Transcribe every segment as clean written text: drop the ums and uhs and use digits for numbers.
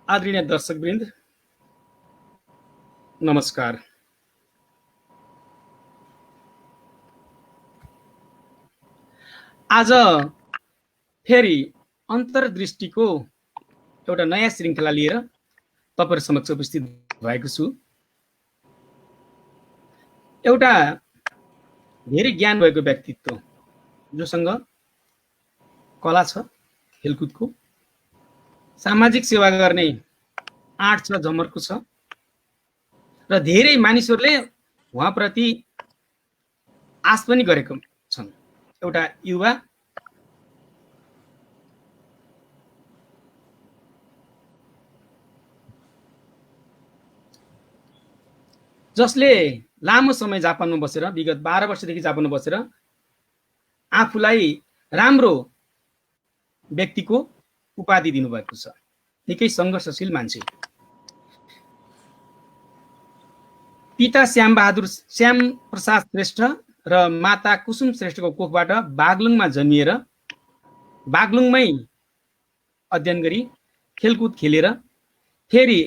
आदरणीय दर्शकवृन्द, नमस्कार। आज फेरि अन्तर्दृष्टिको एउटा नयाँ श्रृङ्खला लिएर तपाईहरु समक्ष उपस्थित भएको छु। एउटा धेरै ज्ञान भएको व्यक्तित्व जोसँग कला छ, खेलकुदको, सामाजिक सेवा गर्ने आँट छ, जमर्को छ र धेरै मानिसहरूले उहाँप्रति आश पनि गरेको छन्। एउटा युवा जसले लामो समय जापानमा बसेर विगत 12 वर्षदेखि जापानमा बसेर आफूलाई राम्रो व्यक्तिको उपाधि दिनुभएको छ। निकै संघर्षशील मान्छे। पिता श्याम प्रसाद श्रेष्ठ र माता कुसुम श्रेष्ठको कोखबाट बागलुङमा जन्मिएर बागलुङमै अध्ययन गरी खेलकुद खेलेर फेरि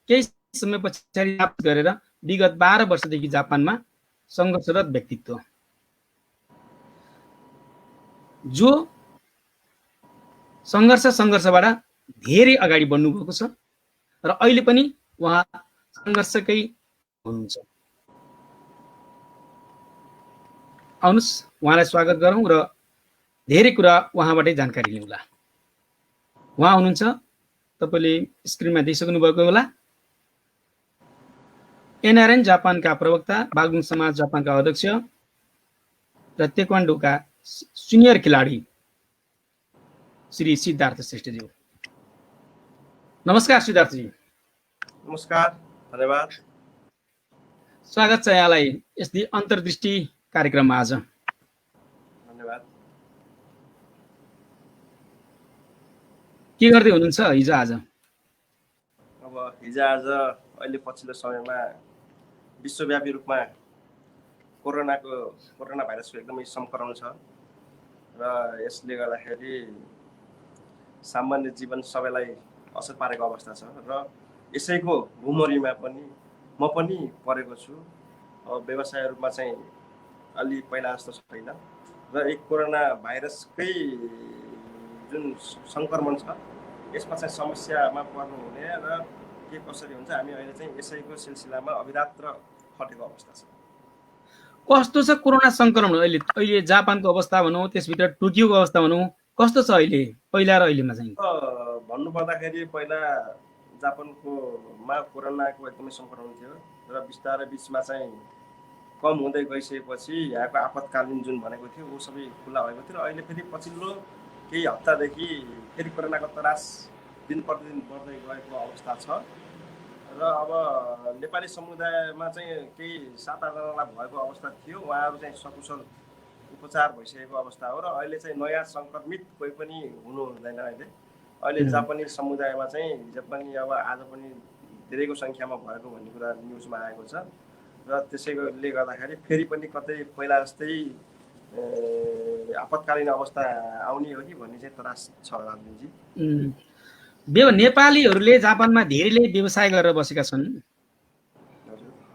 केही समय पछाडि वापस गरेर विगत 12 वर्षदेखि जापानमा संघर्षरत व्यक्तित्व जो संघर्षबाट धेरै अगाडि बढ्नु भएको छ र अहिले पनि उहाँ संघर्षकै हुनुहुन्छ। आउनुस् उहाँलाई स्वागत गरौँ र धेरै कुरा उहाँबाटै जानकारी लिउँला। उहाँ हुनुहुन्छ, तपाईले स्क्रिनमा देखिसक्नु भएको होला, एनआरएन जापानका प्रवक्ता, बागलुङ समाज जापानका अध्यक्ष र ताइक्वान्डोका सिनियर खेलाडी श्री सिद्धार्थ श्रेष्ठज्यू। नमस्कार सिद्धार्थजी। नमस्कार, धन्यवाद। स्वागत छ यहाँलाई यस अन्तर्दृष्टि कार्यक्रममा आज। धन्यवाद। के गर्दै हुनुहुन्छ हिजो आज? अब हिजो आज अहिले पछिल्लो समयमा विश्वव्यापी रूपमा कोरोना भाइरसको एकदमै संक्रमण छ र यसले गर्दाखेरि सामान्य जीवन सबैलाई असर पारेको अवस्था छ र यसैको भुमरीमा पनि म पनि परेको छु। अब व्यवसायहरूमा चाहिँ अलि पहिला जस्तो छैन र एक कोरोना भाइरसकै जुन संक्रमण छ यसमा चाहिँ समस्यामा पर्नु हुने र के कसरी हुन्छ हामी अहिले चाहिँ यसैको सिलसिलामा अविरत खटेको अवस्था छ। कस्तो छ कोरोना संक्रमण अहिले जापानको अवस्था भनौँ, त्यसभित्र टोकियोको अवस्था भनौँ, कस्तो छ अहिले पहिला र अहिलेमा चाहिँ? भन्नु पर्दाखेरि पहिला जापानमा कोरोनाको एकदमै संक्रमण थियो र बिस्तारै बिचमा चाहिँ कम हुँदै गइसकेपछि यहाँको आपतकालीन जुन भनेको थियो वो सबै खुला भएको थियो र अहिले फेरि पछिल्लो केही हप्तादेखि फेरि कोरोनाको तरास दिन प्रतिदिन बढ्दै गएको अवस्था छ र अब नेपाली समुदायमा चाहिँ केही 7-8 जनालाई भएको अवस्था थियो। उहाँहरू चाहिँ सकुशल उपचार भइसकेको अवस्था हो र अहिले चाहिँ नयाँ संक्रमित कोही पनि हुनु हुँदैन। अहिले जापानी समुदायमा चाहिँ हिजो पनि अब आज पनि धेरैको सङ्ख्यामा भएको भन्ने कुरा न्युजमा आएको छ र त्यसैले गर्दाखेरि फेरि पनि कतै पहिला जस्तै आपतकालीन अवस्था आउने हो कि भन्ने चाहिँ तरास छ राजनीति। नेपालीहरूले जापानमा धेरैले व्यवसाय गरेर बसेका छन्।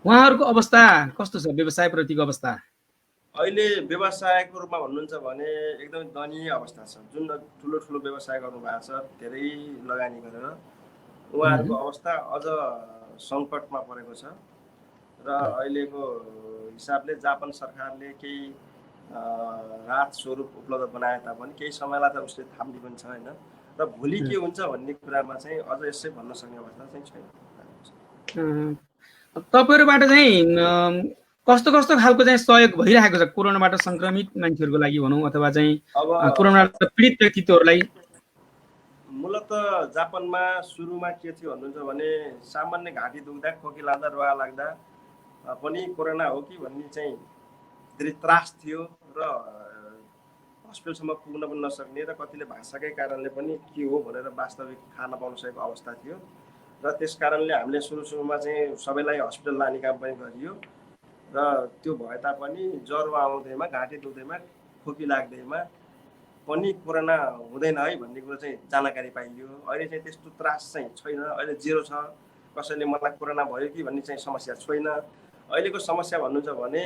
उहाँहरूको अवस्था कस्तो छ? व्यवसाय प्रतिको अवस्था अहिले व्यवसायको रूपमा भन्नुहुन्छ भने एकदमै दयनीय अवस्था छ। जुन ठुलो ठुलो व्यवसाय गर्नुभएको छ धेरै लगानी गरेर उहाँहरूको अवस्था अझ सङ्कटमा परेको छ र अहिलेको हिसाबले जापान सरकारले केही राहत स्वरूप उपलब्ध बनाए तापनि केही समयलाई त उसले थाम्ने पनि छ होइन र भोलि के हुन्छ भन्ने कुरामा चाहिँ अझ यसै भन्न सक्ने अवस्था चाहिँ छैन। तपाईहरुबाट चाहिँ कस्तो कस्तो खालको चाहिँ सहयोग भइरहेको छ कोरोनाबाट संक्रमित मान्छेहरूको लागि भनौँ अथवा चाहिँ कोरोनाबाट पीडित व्यक्तित्वहरूलाई? मूलत जापानमा सुरुमा के थियो भन्नुहुन्छ भने सामान्य घाँटी दुख्दा, खोकी लाग्दा, रुवा लाग्दा पनि कोरोना हो कि भन्ने चाहिँ धेरै त्रास थियो र हस्पिटलसम्म पुग्न पनि नसक्ने र कतिले भाषाकै कारणले पनि के हो भनेर वास्तविक थाहा नपाउन सकेको अवस्था थियो र त्यस कारणले हामीले सुरुमा चाहिँ सबैलाई हस्पिटल लाने काम पनि गरियो र त्यो भए तापनि ज्वरो आउँदैमा, घाँटी दुख्दैमा, खोकी लाग्दैमा पनि कोरोना हुँदैन है भन्ने कुरो चाहिँ जानकारी पाइयो। अहिले चाहिँ त्यस्तो त्रास चाहिँ छैन, अहिले जेरो छ। कसैले मलाई कोरोना भयो कि भन्ने चाहिँ समस्या छैन। अहिलेको समस्या भन्नुहुन्छ भने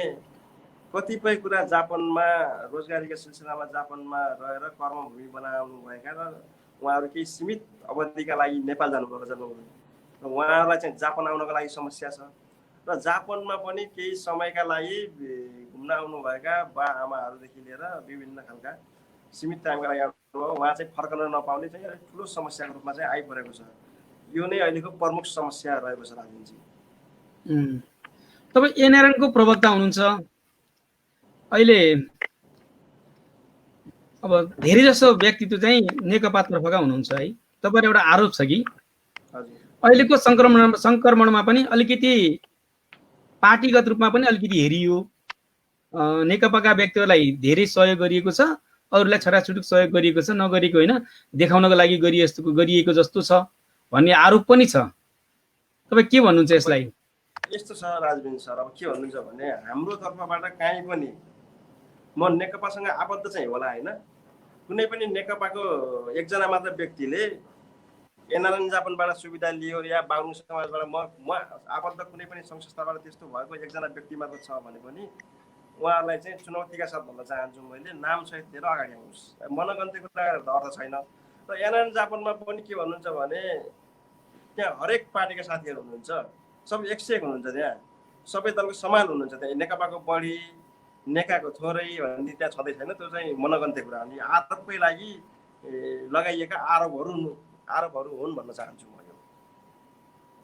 कतिपय कुरा जापानमा रोजगारीका सिलसिलामा जापानमा रहेर कर्मभूमि बनाउनुभएका र उहाँहरू केही सीमित अवधिका लागि नेपाल जानुभएको जन्मभूमि र उहाँहरूलाई चाहिँ जापान आउनको लागि समस्या छ। र जापानमा पनि केही समयका लागि घुम्न आउनुभएका बा आमाहरूदेखि लिएर विभिन्न खालका सीमित टाइमका लागि आउनुभयो, उहाँ चाहिँ फर्कन नपाउने चाहिँ अलिक ठुलो समस्याको रूपमा चाहिँ आइपरेको छ। यो नै अहिलेको प्रमुख समस्या रहेको छ राजनजी। तपाईँ एनआरएनको प्रवक्ता हुनुहुन्छ। अहिले अब धेरै जसो व्यक्तित्व चाहिँ नेकपातर्फका हुनुहुन्छ है। तपाईहरु एउटा आरोप छ कि अहिलेको संक्रमणमा पनि अलिकति पार्टीगत रूपमा पनि अलिकति हेरियो, नेकपाका व्यक्तिहरूलाई धेरै सहयोग गरिएको छ, अरूलाई छटाछुटुक सहयोग गरिएको छ, नगरेको होइन, देखाउनको लागि गरिएको जस्तो छ भन्ने आरोप पनि छ। तपाईँ के भन्नुहुन्छ यसलाई? यस्तो छ राजबिन सर, अब के भन्नुहुन्छ भने हाम्रो तर्फबाट काहीँ पनि म नेकपासँग आबद्ध चाहिँ होला होइन, कुनै पनि नेकपाको एकजना मात्र व्यक्तिले एनआरएन जापानबाट सुविधा लियो या बाहुन समाजबाट म आबद्ध कुनै पनि सङ्घ संस्थाबाट त्यस्तो भएको एकजना व्यक्ति मात्र छ भने पनि उहाँहरूलाई चाहिँ चुनौतीका साथ भन्न चाहन्छु मैले, नाम सहित लिएर अगाडि आउनुहोस्। मनगन्तीको अर्थ छैन। र एनआरएन जापानमा पनि के भन्नुहुन्छ भने त्यहाँ हरेक पार्टीका साथीहरू हुनुहुन्छ, सब एक से एक हुनुहुन्छ, त्यहाँ सबै दलको समान हुनुहुन्छ। त्यहाँ नेकपाको बढी नेकाको थोरै भन्ने त्यहाँ छँदै छैन। त्यो चाहिँ मनगन्ती कुरा हो। आरोपकै लागि लगाइएका आरोपहरू हुन् भन्न चाहन्छु म। यो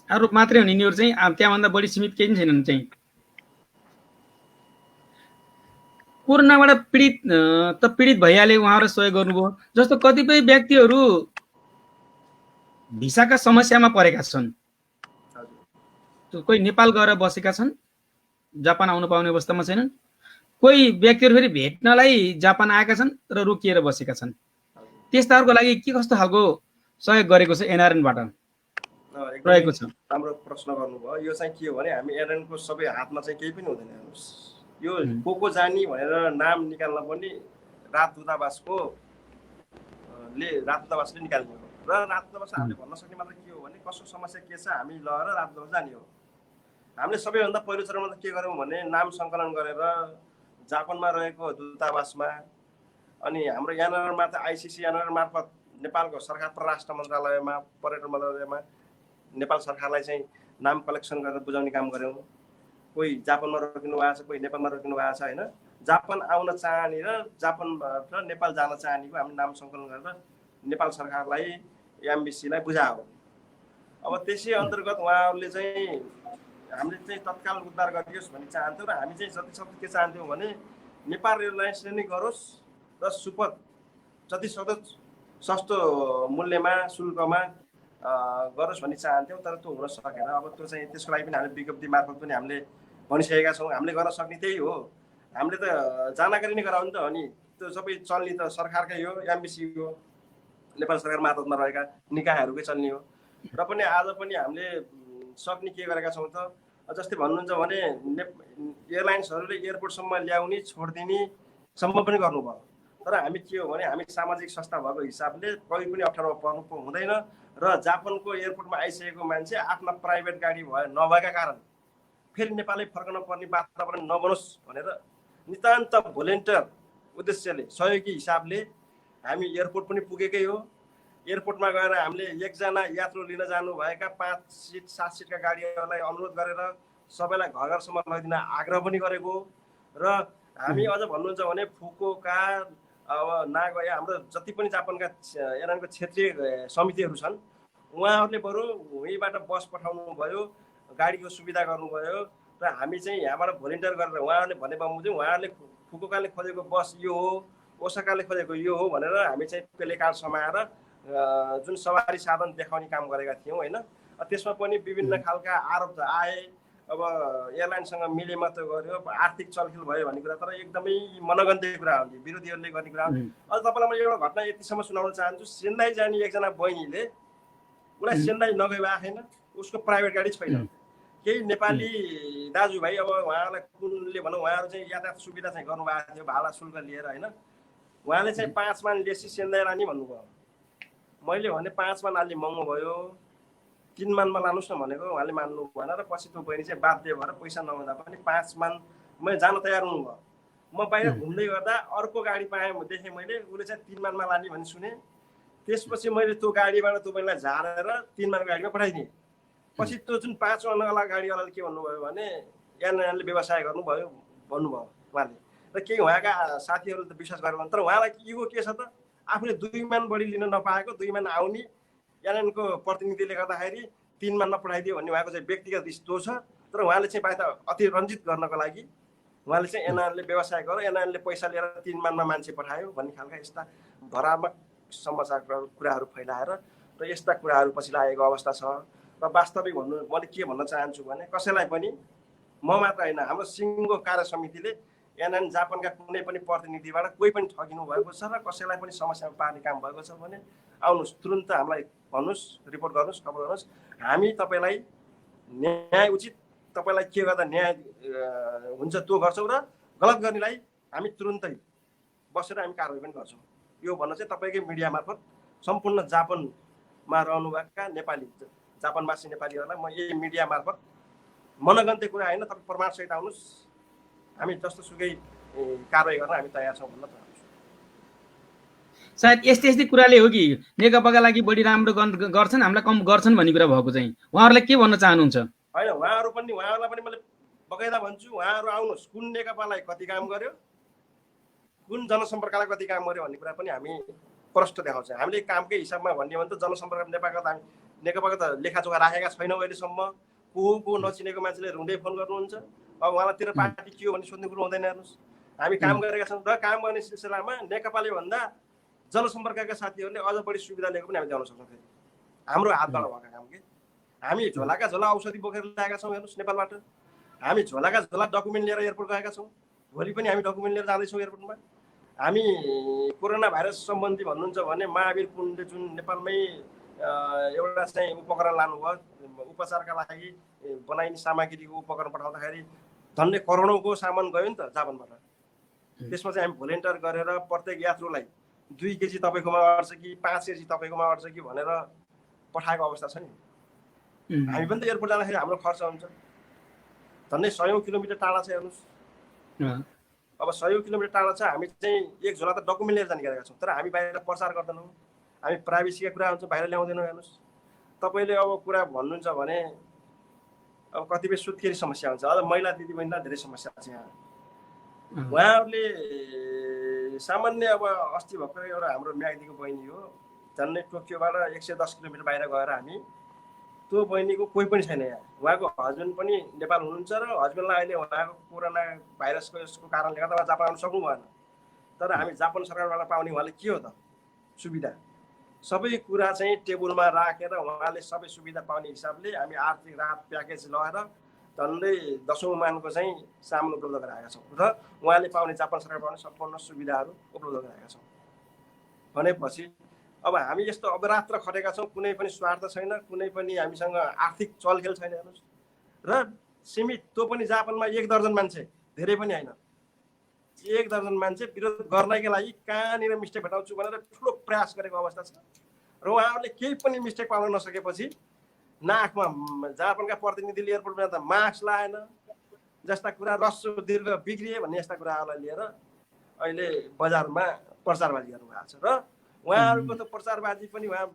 आरोप मात्रै हुन्, यिनीहरू चाहिँ त्यहाँभन्दा बढी सीमित केही छैनन्। चाहिँ कोरोनाबाट पीडित भइहाले, उहाँहरू सहयोग गर्नुभयो। जस्तो कतिपय व्यक्तिहरू भिसाका समस्यामा परेका छन्, कोही नेपाल गएर बसेका छन्, जापान आउन पाउने अवस्थामा छैनन्। कोही व्यक्तिहरू फेरि भेट्नलाई जापान आएका छन् र रोकिएर बसेका छन्। त्यस्ताहरूको लागि के कस्तो खालको सहयोग गरेको छ एनआरएनबाट रहेको छ? राम्रो प्रश्न गर्नुभयो। यो चाहिँ के हो भने हामी एनआरएनको सबै हातमा चाहिँ केही पनि हुँदैन। हेर्नुहोस्, यो को जानी भनेर नाम निकाल्न पनि राजदूतावासले निकाल्ने हो। र राजदूतावास हामीले भन्न सक्ने मात्र के हो भने कसो समस्या के छ हामी लगेर राजदूतावास जाने हो। हामीले सबैभन्दा पहिलो चरणमा त के गऱ्यौँ भने नाम सङ्कलन गरेर जापानमा रहेको दूतावासमा अनि हाम्रो एनआरएनमा त आइसिसी एनआरएन मार्फत नेपालको सरकार परराष्ट्र मन्त्रालयमा, पर्यटन मन्त्रालयमा नेपाल सरकारलाई चाहिँ नाम कलेक्सन गरेर बुझाउने काम गऱ्यौँ। कोही जापानमा रोकिनु भएको छ, कोही नेपालमा रोकिनु भएको छ होइन। जापान आउन चाहने र जापानबाट नेपाल जान चाहनेको हामीले नाम सङ्कलन गरेर नेपाल सरकारलाई, एमबिसीलाई बुझायो। अब त्यसै अन्तर्गत उहाँहरूले चाहिँ हामीले चाहिँ तत्काल उद्धार गरियोस् भन्ने चाहन्थ्यौँ। र हामी चाहिँ जति सक्दो के चाहन्थ्यौँ भने नेपाल एयरलाइन्सले नै गरोस् र सुपथ जति सक्दो सस्तो मूल्यमा, शुल्कमा गरोस् भन्ने चाहन्थ्यौँ। तर त्यो हुन सकेन। अब त्यो चाहिँ त्यसको लागि पनि हामीले विज्ञप्ति मार्फत पनि हामीले भनिसकेका छौँ। हामीले गर्न सक्ने त्यही हो। हामीले त जानकारी नै गराउनु त हो नि। त्यो सबै चल्ने त सरकारकै हो, एमबिसी हो, नेपाल सरकार मातहतमा रहेका निकायहरूकै चल्ने हो। र पनि आज पनि हामीले सक्ने के गरेका छौँ त, जस्तै भन्नुहुन्छ भने एयरलाइन्सहरूले एयरपोर्टसम्म ल्याउने छोडिदिने सम्म पनि गर्नुभयो। तर हामी के हो भने हामी सामाजिक संस्था भएको हिसाबले कहीँ पनि अप्ठ्यारोमा पर्नु हुँदैन। र जापानको एयरपोर्टमा आइसकेको मान्छे आफ्ना प्राइभेट गाडी नभएका कारण फेरि नेपालै फर्कन पर्ने वातावरण नबनोस् भनेर नितान्त भोलिन्टियर उद्देश्यले, सहयोगी हिसाबले हामी एयरपोर्ट पनि पुगेकै हो। एयरपोर्टमा गएर हामीले एकजना यात्रु लिन जानुभएका 5 सिट 7 सिटका गाडीहरूलाई अनुरोध गरेर सबैलाई घर घरसम्म लैदिन आग्रह पनि गरेको। र हामी अझ भन्नुहुन्छ भने फुकुओका, अब नागोया, हाम्रो जति पनि जापानका एयरलाइनको क्षेत्रीय समितिहरू छन् उहाँहरूले बरु यहीँबाट बस पठाउनु भयो, गाडीको सुविधा गर्नुभयो। र हामी चाहिँ यहाँबाट भोलिन्टियर गरेर उहाँहरूले भने बमोजिम उहाँहरूले फुकुओकाले खोजेको बस यो हो, ओसाकाले खोजेको यो हो भनेर हामी चाहिँ प्ले कार्ड समाएर जुन सवारी साधन देखाउने काम गरेका थियौँ होइन। त्यसमा पनि विभिन्न खालका आरोप आए। अब एयरलाइनसँग मिलेमत गर्यो, आर्थिक चलखेल भयो भन्ने कुरा, तर एकदमै मनगन्ती कुरा हो, विरोधीहरूले गर्ने कुरा हो। अझ तपाईँलाई म एउटा घटना यतिसम्म सुनाउन चाहन्छु। सेन्दाई जाने एकजना बहिनीले, उसलाई सेन्दाई नगए छैन, उसको प्राइभेट गाडी छैन। केही नेपाली दाजुभाइ, अब उहाँहरूलाई कुनले भनौँ, उहाँहरू चाहिँ यातायात सुविधा चाहिँ गर्नुभएको थियो भाडा शुल्क लिएर होइन। उहाँले चाहिँ 5 मान लेसी सेन्दै रानी भन्नुभयो। मैले भने 5 मान अलि महँगो भयो, 3 मानमा लानुहोस् न भनेको, उहाँले मान्नु भएन र पछि त्यो बहिनी चाहिँ बाध्य भएर पैसा नहुँदा पनि 5 मान मैले जान तयार हुनुभयो। म बाहिर घुम्दै गर्दा अर्को गाडी पाएँ देखेँ मैले, उसले चाहिँ 3 मानमा लाने भन्ने सुने। त्यसपछि मैले त्यो गाडीबाट त्यो बहिनीलाई झारेर 3 मानको गाडीमा पठाइदिएँ। पछि त्यो जुन 5 मानवाला गाडीवालाले के भन्नुभयो भने यहाँले व्यवसाय गर्नुभयो भन्नुभयो उहाँले। र केही उहाँका साथीहरूले त विश्वास गरेन, तर उहाँलाई इगो के छ त, आफूले 2 मान बढी लिन नपाएको, 2 मान आउने एनएनको प्रतिनिधिले गर्दाखेरि 3 मान नपठाइदियो भन्ने उहाँको चाहिँ व्यक्तिगत रिस छ। तर उहाँले चाहिँ बाहिर अतिरञ्जित गर्नको लागि उहाँले चाहिँ एनएनले व्यवसाय गर्यो, एनएनले पैसा लिएर 3 मानमा मान्छे पठायो भन्ने खालका यस्ता भ्रामक समाचार कुराहरू फैलाएर र यस्ता कुराहरू पछि लागेको अवस्था छ। र वास्तविक भन्नु मैले के भन्न चाहन्छु भने कसैलाई पनि, म मात्र होइन, हाम्रो सिङ्गो कार्य समितिले एनएन जापानका कुनै पनि प्रतिनिधिबाट कोही पनि ठगिनु भएको छ र कसैलाई पनि समस्यामा पार्ने काम भएको छ भने आउनुहोस्, तुरुन्त हामीलाई भन्नुहोस्, रिपोर्ट गर्नुहोस्, खबर गर्नुहोस्। हामी तपाईँलाई न्याय उचित तपाईँलाई के गर्दा न्याय हुन्छ त्यो गर्छौँ र गलत गर्नेलाई हामी तुरुन्तै बसेर हामी कारवाही पनि गर्छौँ। यो भन्न चाहिँ तपाईँकै मिडिया मार्फत सम्पूर्ण जापानमा रहनुभएका नेपाली जापानवासी नेपालीहरूलाई म यही मिडिया मार्फत मनगन्ते कुरा होइन, तपाईँ प्रमाणसहित आउनुहोस्, हामी जस्तो सुकै कारवाही गर्न हामी तयार छौँ भन्न चाहन्छु। सायद यस्तै कुराले हो कि नेकपाका लागि बढी राम्रो गर्छन्, हामीलाई कम गर्छन् भन्ने कुरा भएको चाहिँ उहाँहरूलाई के भन्न चाहनुहुन्छ? होइन, उहाँहरूलाई पनि मैले बगैँदा भन्छु, उहाँहरू आउनुहोस्, कुन नेकपालाई कति काम गर्यो, कुन जनसम्पर्कलाई कति काम गर्यो भन्ने कुरा पनि हामी प्रष्ट देखाउँछौँ। हामीले कामकै हिसाबमा भन्ने भने त जनसम्पर्क नेकपाको त लेखाजोखा राखेका छैनौँ अहिलेसम्म। को नचिनेको मान्छेले रुँदै फोन गर्नुहुन्छ, अब उहाँलाई तेरो पार्टी के हो भन्ने सोध्ने कुरो हुँदैन। हेर्नुहोस्, हामी काम गरेका छौँ र काम गर्ने सिलसिलामा नेकपाले भन्दा जनसम्पर्कका साथीहरूले अझ बढी सुविधा लिएको पनि हामी देखाउन सक्छौँ। फेरि हाम्रो हातबाट भएका काम के, हामी झोलाका झोला औषधि बोकेर ल्याएका छौँ। हेर्नुहोस्, नेपालबाट हामी झोलाका झोला डकुमेन्ट लिएर एयरपोर्ट गएका छौँ, भोलि पनि हामी डकुमेन्ट लिएर जाँदैछौँ एयरपोर्टमा। हामी कोरोना भाइरस सम्बन्धी भन्नुहुन्छ भने महावीर पुनले जुन नेपालमै एउटा चाहिँ उपकरण लानुभयो, उपचारका लागि बनाइने सामग्रीको उपकरण पठाउँदाखेरि धन्य करोडौँको सामान गयो नि त जापानबाट। त्यसमा चाहिँ हामी भोलिन्टियर गरेर प्रत्येक यात्रुलाई 2 केजी तपाईँकोमा अट्छ कि 5 केजी तपाईँकोमा अट्छ कि भनेर पठाएको अवस्था छ नि। हामी पनि त एयरपोर्ट जाँदाखेरि हाम्रो खर्च हुन्छ, झन्डै 100 किलोमिटर टाढा छ। हेर्नुहोस्, अब 100 किलोमिटर टाढा छ, हामी चाहिँ एक झोला त डकुमेन्ट लिएर जाने गरेका छौँ, तर हामी बाहिर प्रचार गर्दैनौँ, हामी प्राइभेसीका कुरा हुन्छ बाहिर ल्याउँदैनौँ। हेर्नुहोस्, तपाईँले अब कुरा भन्नुहुन्छ भने अब कतिपय सुत्केरी समस्या हुन्छ, अझ महिला दिदीबहिनीलाई धेरै समस्या छ यहाँ। उहाँहरूले सामान्य अब अस्ति भर्खर एउटा हाम्रो म्याग्दीको बहिनी हो, झन्डै टोकियोबाट 110 किलोमिटर बाहिर गएर हामी, त्यो बहिनीको कोही पनि छैन यहाँ। उहाँको हस्बेन्ड पनि नेपाल हुनुहुन्छ र हस्बेन्डलाई अहिले उहाँको कोरोना भाइरसको यसको कारणले गर्दा उहाँ जापान आउनु सक्नु भएन। तर हामी जापान सरकारबाट पाउने उहाँले के हो त सुविधा, सबै कुरा चाहिँ टेबलमा राखेर उहाँले सबै सुविधा पाउने हिसाबले हामी आर्थिक राहत प्याकेज लगाएर झन्डै 10औँ मानको चाहिँ सामान उपलब्ध गराएका छौँ र उहाँले पाउने जापान सरकार पाउने सम्पूर्ण सुविधाहरू उपलब्ध गराएका छौँ। भनेपछि अब हामी यस्तो अवरात्र खटेका छौँ, कुनै पनि स्वार्थ छैन, कुनै पनि हामीसँग आर्थिक चलखेल छैन। हेर्नुहोस्, र सीमित त्यो पनि जापानमा 1 दर्जन मान्छे, धेरै पनि होइन, 1 दर्जन मान्छे विरोध गर्नका लागि कहाँनिर मिस्टेक भेटाउँछु भनेर ठुलो प्रयास गरेको अवस्था छ। र उहाँहरूले केही पनि मिस्टेक पाउन नसकेपछि नाकमा जापानका प्रतिनिधिले एयरपोर्टमा त मास्क लाएन जस्ता कुरा, रस्सो दीर्घ बिग्रिए भन्ने यस्ता कुराहरूलाई लिएर अहिले बजारमा प्रचारबाजी गर्नुभएको छ। र उहाँहरूको त प्रचारबाजी पनि उहाँ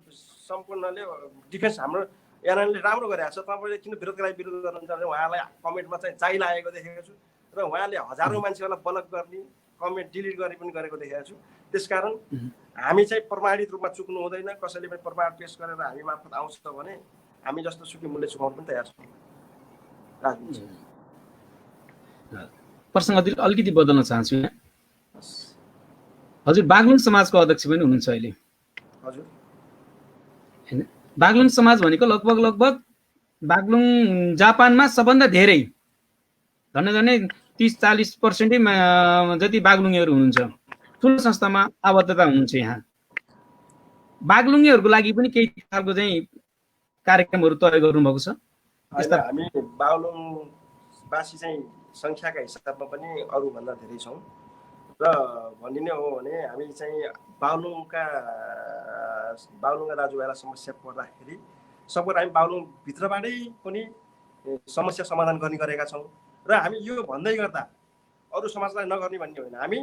सम्पूर्णले डिफेन्स हाम्रो एनएनले राम्रो गरेको छ। तपाईँले किन विरोध गर्नुहुन्छ भने उहाँलाई कमेन्टमा चाहिँ जाइ लागेको देखेको छु र उहाँले हजारौँ मान्छेहरूलाई ब्लक गर्ने, कमेन्ट डिलिट गर्ने पनि गरेको देखेको छु। त्यसकारण हामी चाहिँ प्रमाणित रूपमा चुक्नु हुँदैन, कसैले पनि प्रमाण पेश गरेर हामी मार्फत आउँछ भने हामी जस्तो सुकै मूल्य चुकाउन पनि तयार छौँ। प्रसङ्ग अलिकति बदल्न चाहन्छु। हजुर बागलुङ समाजको अध्यक्ष पनि हुनुहुन्छ अहिले। हजुर, हैन, बागलुङ समाज भनेको लगभग बागलुङ जापानमा सबभन्दा धेरै झन्डै 30-40% जति बागलुङीहरू हुनुहुन्छ, ठुलो संस्थामा आबद्धता हुनुहुन्छ। यहाँ बागलुङीहरूको लागि पनि केही खालको चाहिँ कार्यक्रमहरू तय गर्नुभएको छ। हामी बागलुङवासी चाहिँ सङ्ख्याका हिसाबमा पनि अरूभन्दा धेरै छौँ र भनिने हो भने हामी चाहिँ बागलुङका दाजुभाइलाई समस्या पर्दाखेरि सबैले हामी बागलुङभित्रबाटै पनि समस्या समाधान गर्ने गरेका छौँ। र हामी यो भन्दै गर्दा अरू समाजलाई नगर्ने भन्ने होइन, हामी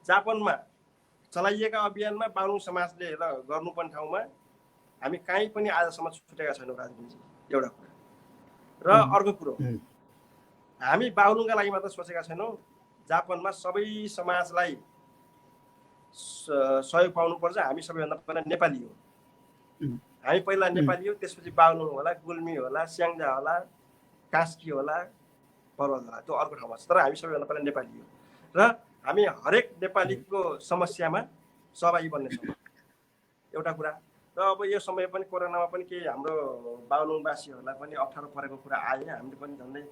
जापानमा चलाइएका अभियानमा बागलुङ समाजले गर्नुपर्ने ठाउँमा हामी कहीँ पनि आजसम्म छुटेका छैनौँ राजनीति, एउटा कुरा। र अर्को कुरो, हामी बागलुङका लागि मात्र सोचेका छैनौँ, जापानमा सबै समाजलाई सहयोग पाउनुपर्छ। हामी सबैभन्दा पहिला नेपाली हो, हामी पहिला नेपाली हो, त्यसपछि बागलुङ होला, गुल्मी होला, स्याङ्जा होला, कास्की होला, पर्वत होला, त्यो अर्को ठाउँमा छ, तर हामी सबैभन्दा पहिला नेपाली हो। र हामी हरेक नेपालीको समस्यामा सहभागी बन्नेछौँ, एउटा कुरा। र अब यो समय पनि कोरोनामा पनि केही हाम्रो बागलुङवासीहरूलाई पनि अप्ठ्यारो परेको कुरा आयो। हामीले पनि झन्डै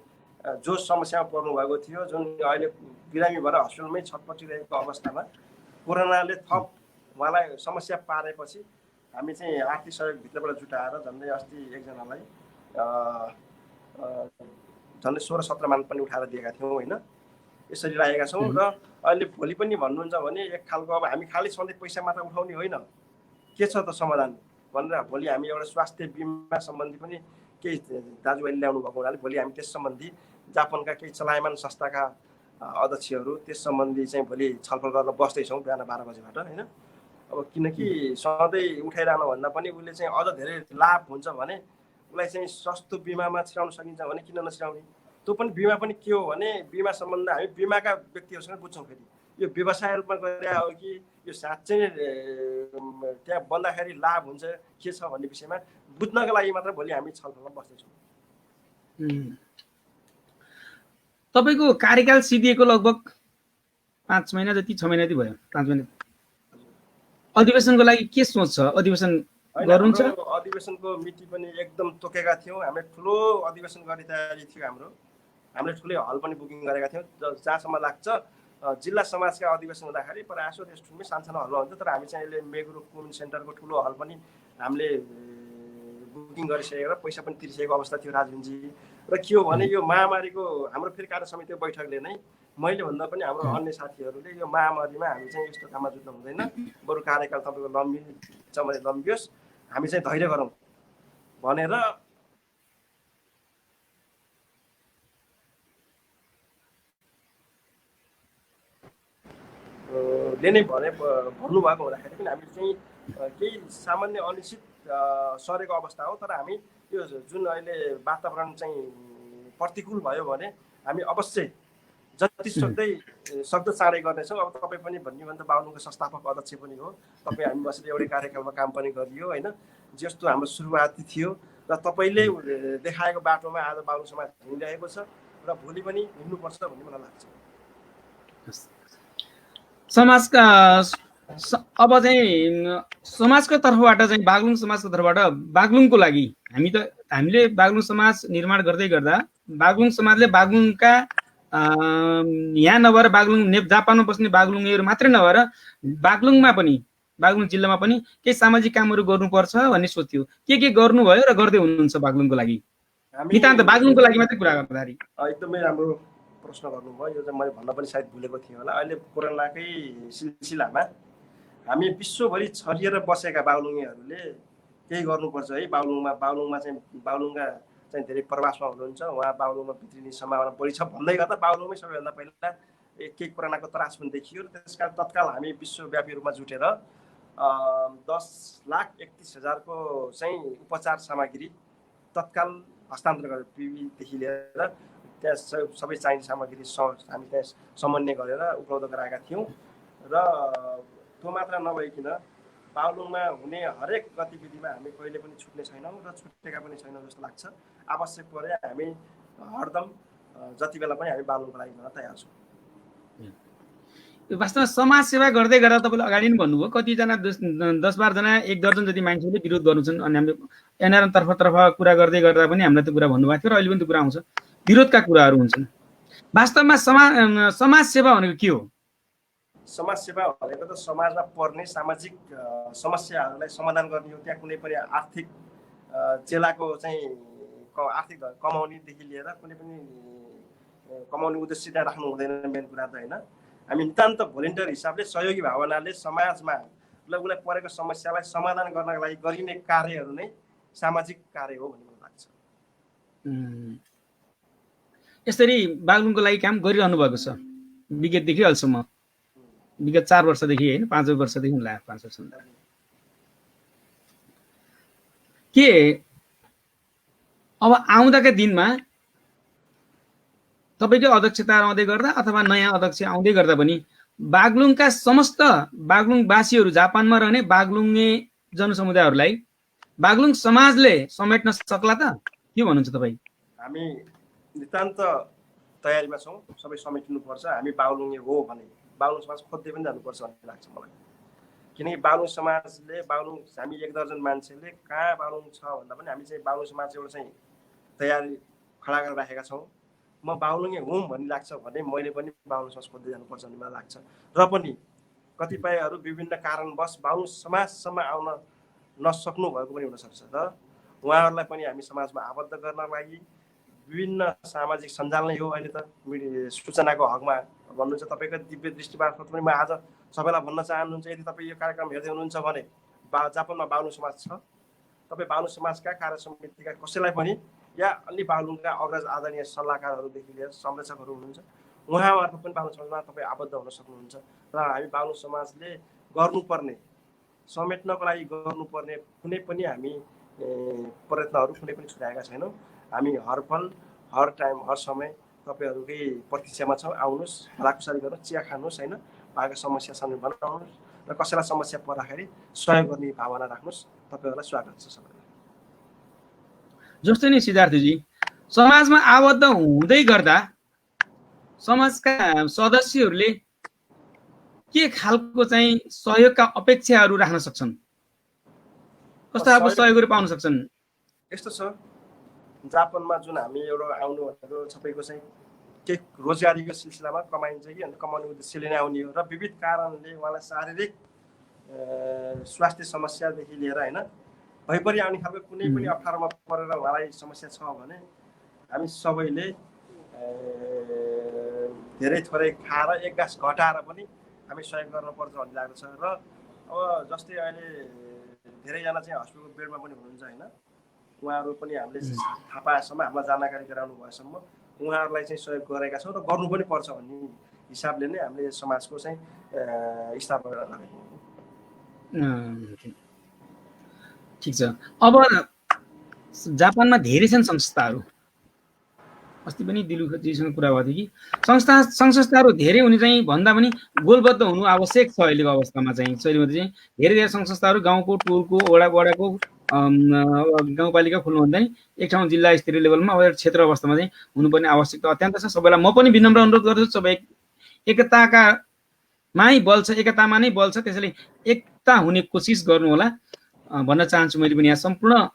जो समस्यामा पर्नु भएको थियो, जुन अहिले बिरामी भएर हस्पिटलमै छटपटिरहेको अवस्थामा कोरोनाले थप उहाँलाई समस्या पारेपछि हामी चाहिँ आर्थिक सहयोग भित्रबाट जुटाएर झन्डै अस्ति एकजनालाई झन्डै 16-17 मान पनि उठाएर दिएका थियौँ होइन। यसरी लागेका छौँ। र अहिले भोलि पनि भन्नुहुन्छ भने एक खालको अब हामी खालि सधैँ पैसा मात्र उठाउने होइन, के छ त समाधान भनेर भोलि हामी एउटा स्वास्थ्य बिमा सम्बन्धी पनि केही दाजुभाइले ल्याउनु भएको हुनाले भोलि हामी त्यस सम्बन्धी जापानका केही चलायमान संस्थाका अध्यक्षहरू त्यस सम्बन्धी चाहिँ भोलि छलफल गर्न बस्दैछौँ बिहान 12 बजेबाट होइन। अब किनकि सधैँ उठाइरहनु भन्दा पनि उसले चाहिँ अझ धेरै लाभ हुन्छ भने उसलाई चाहिँ सस्तो बिमामा छिराउन सकिन्छ भने किन नछिराउने। त्यो पनि बिमा पनि के हो भने बिमा सम्बन्ध हामी बिमाका व्यक्तिहरूसँग बुझ्छौँ। फेरि यो व्यवसाय रूपमा गरे हो कि यो साँच्चै त्यहाँ बन्दाखेरि लाभ हुन्छ के छ भन्ने विषयमा बुझ्नका लागि मात्र भोलि हामी छलफलमा बस्दैछौँ। तपाईँको कार्यकाल सिद्धिएको लगभग 5 महिना जति 6 महिना जति भयो। 5 महिना अधिवेशनको लागि के सोच छ? अधिवेशन गर्नुहुन्छ? अधिवेशनको मिति पनि एकदम तोकेका थियौँ। हामीले ठुलो अधिवेशन गर्ने तयारी थियो। हामीले ठुलै हल पनि बुकिङ गरेका थियौँ। जहाँसम्म लाग्छ जिल्ला समाजका अधिवेशन हुँदाखेरि परासो रेस्टुरेन्टमै सानसानो हल हुन्छ, तर हामी चाहिँ अहिले मेगुरो कम्युनिटी सेन्टरको ठुलो हल पनि हामीले बुकिङ गरिसकेर पैसा पनि तिरिसकेको अवस्था थियो राजनजी। र के हो भने यो महामारीको हाम्रो फेरि कार्य समितिको बैठकले नै मैले भन्दा पनि हाम्रो अन्य साथीहरूले यो महामारीमा हामी चाहिँ यस्तो काममा जुट्नु हुँदैन, बरु कार्यकाल तपाईँको लम्बिन्छ भने लम्बियोस्, हामी चाहिँ धैर्य गरौँ भनेर नै भन्नुभएको हुँदाखेरि पनि हामीले चाहिँ केही सामान्य अनिश्चित सरेको अवस्था हो। तर हामी यो जुन अहिले वातावरण चाहिँ प्रतिकूल भयो भने हामी अवश्य जति सक्दो चाँडै गर्नेछौँ। अब तपाईँ पनि भन्ने भने त बागलुङको संस्थापक अध्यक्ष पनि हो, तपाईँ हामी बसेर एउटै कार्यकालमा काम पनि गरियो होइन। जस्तो हाम्रो सुरुवाती थियो र तपाईँले देखाएको बाटोमा आज बागलुङ समाज हिँडिरहेको छ र भोलि पनि हिँड्नुपर्छ भन्ने मलाई लाग्छ। समाजका अब चाहिँ समाजको तर्फबाट चाहिँ बागलुङ समाजको तर्फबाट बागलुङको लागि हामीले बागलुङ समाज निर्माण गर्दै गर्दा बागलुङ समाजले बागलुङका यहाँ नभएर बागलुङ जापानमा बस्ने बागलुङहरू मात्रै नभएर बागलुङमा पनि बागलुङ जिल्लामा पनि केही सामाजिक कामहरू गर्नुपर्छ भन्ने सोच्थ्यो। के गर्नुभयो र गर्दै हुनुहुन्छ बागलुङको लागि? नितान्त बागलुङको लागि मात्रै कुरा गर्दाखेरि एकदमै राम्रो प्रश्न गर्नुभयो। यो चाहिँ मैले भन्न पनि सायद भुलेको थिएँ होला। अहिले कोरोनाकै सिलसिलामा हामी विश्वभरि छरिएर बसेका बागलुङेहरूले केही गर्नुपर्छ है। बागलुङमा चाहिँ बागलुङका चाहिँ धेरै प्रवासमा हुनुहुन्छ, उहाँ बागलुङमा भित्रिने सम्भावना बढी छ भन्दै गर्दा बागलुङमै सबैभन्दा पहिला केही कोरोनाको त्रास पनि देखियो। र त्यसकारण तत्काल हामी विश्वव्यापी रूपमा जुटेर 10,31,000 को चाहिँ उपचार सामग्री तत्काल हस्तान्तरण गरेर पिपीदेखि लिएर त्यहाँ सबै चाहिने सामग्री हामी त्यहाँ समन्वय गरेर उपलब्ध गराएका थियौँ। र त्यो मात्र नभइकन बागलुङमा हुने हरेक गतिविधिमा हामी कहिले पनि छुट्ने छैनौँ र छुटेका पनि छैनौँ जस्तो लाग्छ। आवश्यक परे हामी हरदम जति बेला पनि हामी बागलुङको लागि गर्न तयार छौँ। वास्तवमा समाज सेवा गर्दै गर्दा तपाईँले अगाडि नै भन्नुभयो कतिजना 10-12 जना 1 दर्जन जति मान्छेले विरोध गर्नु छन् अनि हामीले एनआरएन तर्फ कुरा गर्दै गर्दा पनि हामीलाई त्यो कुरा भन्नुभएको थियो र अहिले पनि त्यो कुरा आउँछ, विरोधका कुराहरू हुन्छन्। वास्तवमा समाज सेवा भनेको के हो? समाज सेवा भनेको त समाजमा पर्ने सामाजिक समस्याहरूलाई समाधान गर्ने हो। त्यहाँ कुनै पनि आर्थिक चेलाको चाहिँ आर्थिक कमाउनेदेखि लिएर कुनै पनि कमाउने उद्देश्य त्यहाँ राख्नु हुँदैन। मेन कुरा त होइन, हामी नितान्त भोलिन्टियर हिसाबले सहयोगी भावनाले समाजमा उसलाई परेको समस्यालाई समाधान गर्नका लागि गरिने कार्यहरू नै सामाजिक कार्य हो भन्ने मलाई लाग्छ। यसरी बागलुङको लागि काम गरिरहनु भएको छ विगतदेखि अहिलेसम्म, विगत 4 वर्षदेखि होइन 5 वर्षदेखि होला, 5 वर्ष के अब आउँदाका दिनमा तपाईँकै अध्यक्षता रहँदै गर्दा अथवा नयाँ अध्यक्ष आउँदै गर्दा पनि बागलुङका समस्त बागलुङवासीहरू, जापानमा रहने बागलुङे जनसमुदायहरूलाई बागलुङ समाजले समेट्न सक्ला त, के भन्नुहुन्छ तपाईँ? हामी नितान्त तयारीमा छौँ, सबै समेटिनुपर्छ। हामी बागलुङे हो भने बागलुङ समाज खोज्दै पनि जानुपर्छ भन्ने लाग्छ मलाई। किनकि बागलुङ समाजले हामी 1 दर्जन मान्छेले कहाँ बागलुङ छ भन्दा पनि हामी चाहिँ बागलुङ समाज एउटा चाहिँ तयारी खडा गरेर राखेका छौँ। म बागलुङे हुँ भन्ने लाग्छ भने मैले पनि बागलुङ समाज खोज्दै जानुपर्छ भन्ने मलाई लाग्छ। र पनि कतिपयहरू विभिन्न कारणवश बागलुङ समाजसम्म आउन नसक्नु भएको पनि हुनसक्छ र उहाँहरूलाई पनि हामी समाजमा आबद्ध गर्न लागि विभिन्न सामाजिक सञ्जाल नै हो अहिले त सूचनाको हकमा भन्नुहुन्छ। तपाईँको दिव्य दृष्टिबाट पनि म आज सबैलाई भन्न चाहनुहुन्छ, यदि तपाईँ यो कार्यक्रम हेर्दै हुनुहुन्छ भने जापानमा बागलुङ समाज छ। तपाईँ बागलुङ समाजका कार्य समितिका कसैलाई पनि या अलि बागलुङका अग्रज आदरणीय सल्लाहकारहरूदेखि लिएर संरक्षकहरू हुनुहुन्छ, उहाँहरूको पनि बागलुङ समाजमा तपाईँ आबद्ध हुन सक्नुहुन्छ। र हामी बागलुङ समाजले गर्नुपर्ने, समेट्नको लागि गर्नुपर्ने कुनै पनि हामी प्रयत्नहरू कुनै पनि छुटाएका छैनौँ। हामी हर पल, हर टाइम, हर समय तपाईँहरूकै प्रतीक्षामा छौँ। आउनुहोस्, भलाकुसारी गर्नुहोस्, चिया खानुहोस्, होइन, पाएको समस्या समेत बनाउनुहोस् र कसैलाई समस्या पर्दाखेरि सहयोग गर्ने भावना राख्नुहोस्। तपाईँहरूलाई स्वागत छ सबैलाई। जस्तै नै सिद्धार्थजी, समाजमा आबद्ध हुँदै गर्दा समाजका सदस्यहरूले के खालको चाहिँ सहयोगका अपेक्षाहरू राख्न सक्छन्? कस्तो खालको सहयोगहरू पाउन सक्छन्? यस्तो छ, जापानमा जुन हामी एउटा आउनु भनेको सबैको चाहिँ केही रोजगारीको सिलसिलामा कमाइन्छ कि अन्त कमाउने उद्देश्यले नै आउने हो र विविध कारणले उहाँलाई शारीरिक स्वास्थ्य समस्यादेखि लिएर होइन भइपरि आउने खालको कुनै पनि अप्ठ्यारोमा परेर उहाँलाई समस्या छ भने हामी सबैले धेरै थोरै खाएर एक गाँस घटाएर पनि हामी सहयोग गर्नुपर्छ भन्ने लाग्दछ। र अब जस्तै अहिले धेरैजना चाहिँ हस्पिटलको बेडमा पनि हुनुहुन्छ होइन, उहाँहरू पनि हामीले थाहा पाएसम्म, हामीलाई जानकारी गराउनु भएसम्म उहाँहरूलाई चाहिँ सहयोग गरेका छौँ र गर्नु पनि पर्छ भन्ने हिसाबले नै हामीले समाजको चाहिँ स्थापना गरेको। ठिक छ। अब जापानमा धेरै छन् संस्थाहरू, अस्ति पनि दिलुजीसँग कुरा भएको थियो कि संस्थाहरू धेरै हुने चाहिँ भन्दा पनि गोलबद्ध हुनु आवश्यक छ अहिलेको अवस्थामा चाहिँ। शैलीमध्ये चाहिँ धेरै धेरै संस्थाहरू गाउँको, टोलको, वडाको, गाउँपालिका खोल्नुभन्दा नि एक ठाउँ जिल्ला स्तरीय लेभलमा अब क्षेत्र अवस्थामा चाहिँ हुनुपर्ने आवश्यकता अत्यन्त छ। सबैलाई म पनि विनम्र अनुरोध गर्दछु, सबै एकतामा नै बल छ, त्यसैले एकता हुने कोसिस गर्नु होला भन्न चाहन्छु मैले पनि। यहाँ सम्पूर्ण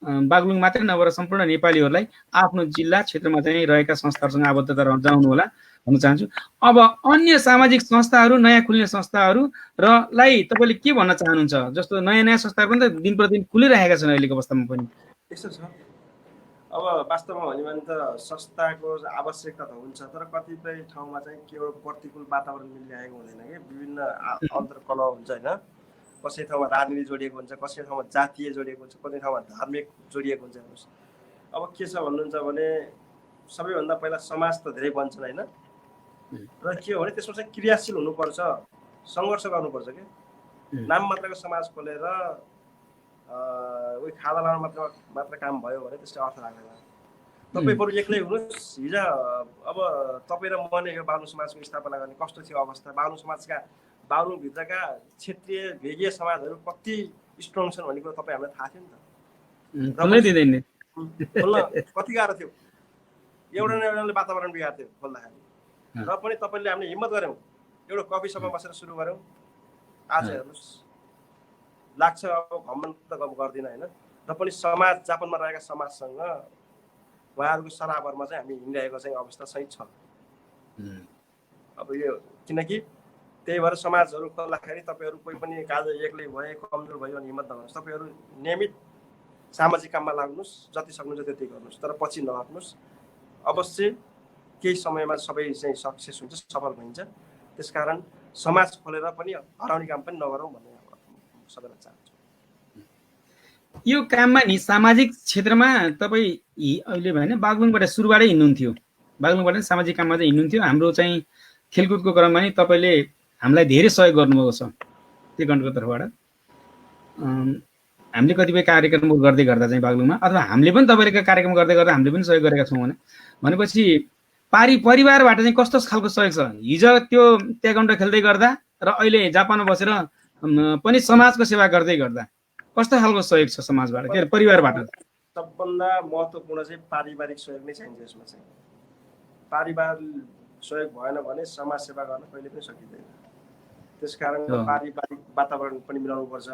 बागलुङ मात्रै नभएर सम्पूर्ण नेपालीहरूलाई आफ्नो जिल्ला क्षेत्रमा चाहिँ रहेका संस्थाहरूसँग आबद्धता जनाउनु होला भन्न चाहन्छु। अब अन्य सामाजिक संस्थाहरू, नयाँ खुल्ने संस्थाहरू र लाई तपाईँले के भन्न चाहनुहुन्छ? जस्तो नयाँ नयाँ संस्थाहरू पनि त दिन प्रतिदिन खुलिरहेका छन् अहिलेको अवस्थामा पनि। त्यस्तो छ। अब वास्तवमा भन्यो भने त संस्थाको आवश्यकता त हुन्छ, तर कतिपय ठाउँमा चाहिँ केवल प्रतिकूल वातावरण मिलिरहेको हुँदैन कि विभिन्न अन्तर्कलह हुन्छ होइन। कसै ठाउँमा राजनीति जोडिएको हुन्छ, कसै ठाउँमा जातीय जोडिएको हुन्छ, कसै ठाउँमा धार्मिक जोडिएको हुन्छ। हेर्नुहोस्, अब के छ भन्नुहुन्छ भने सबैभन्दा पहिला समाज त धेरै बन्छन् होइन, र के हो भने त्यसमा चाहिँ क्रियाशील हुनुपर्छ, सङ्घर्ष गर्नुपर्छ कि नाम मात्रको समाज खोलेर उही खादा लाउनु मात्र काम भयो भने त्यसले अर्थ लाग्दैन। तपाईँ बरु एक्लै हुनुहोस्। हिजो अब तपाईँ र म नै यो बागलुङ समाजको स्थापना गर्ने कस्तो थियो अवस्था, बागलुङ समाजका बागलुङभित्रका क्षेत्रीय भेगीय समाजहरू कति स्ट्रङ छन् भन्ने कुरो तपाईँ हामीलाई थाहा थियो नि त। कति गाह्रो थियो, एउटा न एउटाले वातावरण बिगार्थ्यो खोल्दाखेरि। र पनि तपाईँले हामीले हिम्मत गऱ्यौँ, एउटा कफी सपमा बसेर सुरु गऱ्यौँ। आज हेर्नुहोस्, लाग्छ अब घमण्ड त गर्दिनँ होइन, र पनि समाज, जापानमा रहेका समाजसँग उहाँहरूको सराबरमा चाहिँ हामी हिँडिरहेको चाहिँ अवस्था सही छ। अब यो किनकि त्यही भएर समाजहरू खोल्दाखेरि तपाईँहरू कोही पनि काज एक्लै भए, कमजोर भयो भने हिम्मत नगर्नुहोस्। तपाईँहरू नियमित सामाजिक काममा लाग्नुहोस्, जति सक्नुहुन्छ त्यति गर्नुहोस्, तर पछि नहट्नुहोस्। अवश्य केही समयमा सबै चाहिँ सक्सेस हुन्छ, सफल भइन्छ। त्यसकारण समाज खोलेर पनि हराउने काम पनि नगरौँ भन्ने सबैलाई चाहन्छु। यो काममा नि सामाजिक क्षेत्रमा तपाईँ अहिले भने बागलुङबाट सुरुबाटै हिँड्नुहुन्थ्यो, बागलुङबाट सामाजिक काममा चाहिँ हिँड्नुहुन्थ्यो। हाम्रो चाहिँ खेलकुदको क्रममा नि तपाईँले हामीलाई धेरै सहयोग गर्नुभएको छ तेकन्डको तर्फबाट। हामीले कतिपय कार्यक्रमहरू गर्दै गर्दा चाहिँ बागलुङमा, अथवा हामीले पनि तपाईँले कार्यक्रम गर्दै गर्दा हामीले पनि सहयोग गरेका छौँ भनेपछि परिवारबाट चाहिँ कस्तो खालको सहयोग छ? हिजो त्यो तेकन्डो खेल्दै गर्दा र अहिले जापानमा बसेर पनि समाजको सेवा गर्दै गर्दा कस्तो खालको सहयोग छ समाजबाट, के परिवारबाट? सबभन्दा महत्त्वपूर्ण चाहिँ पारिवारिक सहयोग नै चाहिन्छ यसमा चाहिँ। पारिवार सहयोग भएन भने समाज सेवा गर्न कहिले पनि सकिँदैन। त्यसकारण पारिवारिक वातावरण पनि मिलाउनुपर्छ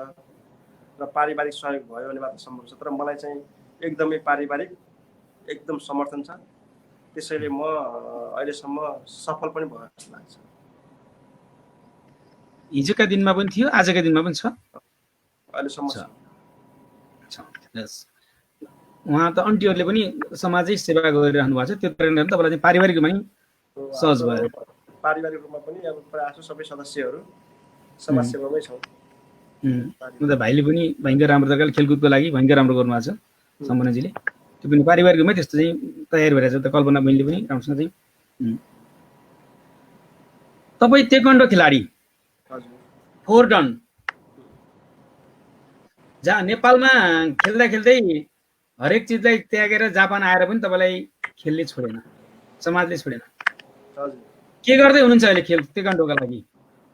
र पारिवारिक सहयोग भयो भने मात्र सम्भव छ। तर मलाई चाहिँ एकदमै पारिवारिक एकदम समर्थन छ, त्यसैले म अहिलेसम्म सफल पनि भयो जस्तो लाग्छ। हिजोका दिनमा पनि थियो, आजका दिनमा पनि छ, अहिलेसम्म छ। उहाँ त आन्टीहरूले पनि समाजै सेवा गरिरहनु भएको छ, त्यो कारणले तपाईँलाई चाहिँ पारिवारिक रूपमा नि सहज भयो। पारिवारिक रूपमा पनि अब प्रायः सबै सदस्यहरू समाज सेवामै छौँ। भाइले पनि भयङ्कर राम्रो तरिकाले खेलकुदको लागि भयङ्कर राम्रो गर्नुभएको छ सम्पन्नजीले, त्यो पनि पारिवारिक रूपमै त्यस्तो चाहिँ तयार भइरहेको छ। त कल्पना बहिनीले पनि राम्रोसँग चाहिँ तपाईँ तेक्वान्डो खेलाडी, फोर डन, जहाँ नेपालमा खेल्दा खेल्दै हरेक चिजलाई त्यागेर जापान आएर पनि तपाईँलाई खेल्ने छोडेन, समाजले छोडेन। के गर्दै हुनुहुन्छ अहिले खेल तेक्वान्डोका लागि?